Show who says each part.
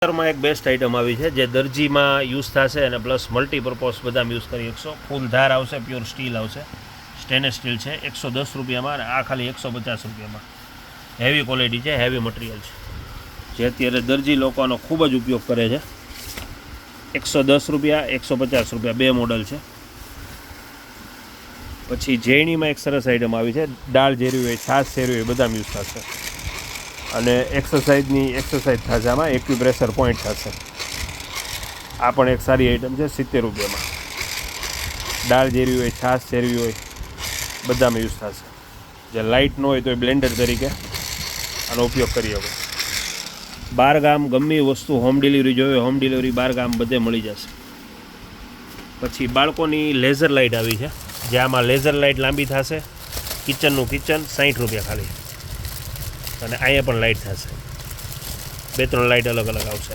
Speaker 1: માં એક best item આવી છે જે દરજીમાં યુઝ થશે અને પ્લસ મલ્ટીપર્પઝ બધામાં યુઝ કરી શકશો. ફૂલ ધાર આવશે, પ્યોર સ્ટીલ આવશે, સ્ટેનલેસ સ્ટીલ છે. 110 રૂપિયામાં અને આ ખાલી 150 રૂપિયામાં. હેવી ક્વોલિટી છે, હેવી મટીરિયલ છે જે અત્યારે દરજી લોકોનો ખૂબ જ ઉપયોગ કરે છે. 110 રૂપિયા, 150 રૂપિયા બે મોડલ છે. પછી જૈણીમાં એક સરસ આઇટમ આવી છે. દાળ જેરવી હોય, છાશ જેરવી હોય બધામાં યુઝ થશે. અને એક્સરસાઇઝ થશે. આમાં એક્યુપ્રેશર પોઈન્ટ થશે. આ પણ એક સારી આઇટમ છે. 70 રૂપિયામાં. દાળ જેરવી હોય, છાશ જેરવી હોય બધામાં યુઝ થશે. જે લાઇટ ન હોય તો એ બ્લેન્ડર તરીકે આનો ઉપયોગ કરી શકો. 12 ગામ ગમે વસ્તુ હોમ ડિલિવરી જોઈએ, હોમ ડિલિવરી 12 ગામ બધે મળી જશે. પછી બાળકોની લેઝર લાઇટ આવી છે, જે આમાં લેઝર લાઇટ લાંબી થશે. કિચનનું કિચન 60 રૂપિયા ખાલી. અને અહીંયા પણ લાઇટ થશે. 2-3 લાઇટ અલગ અલગ આવશે.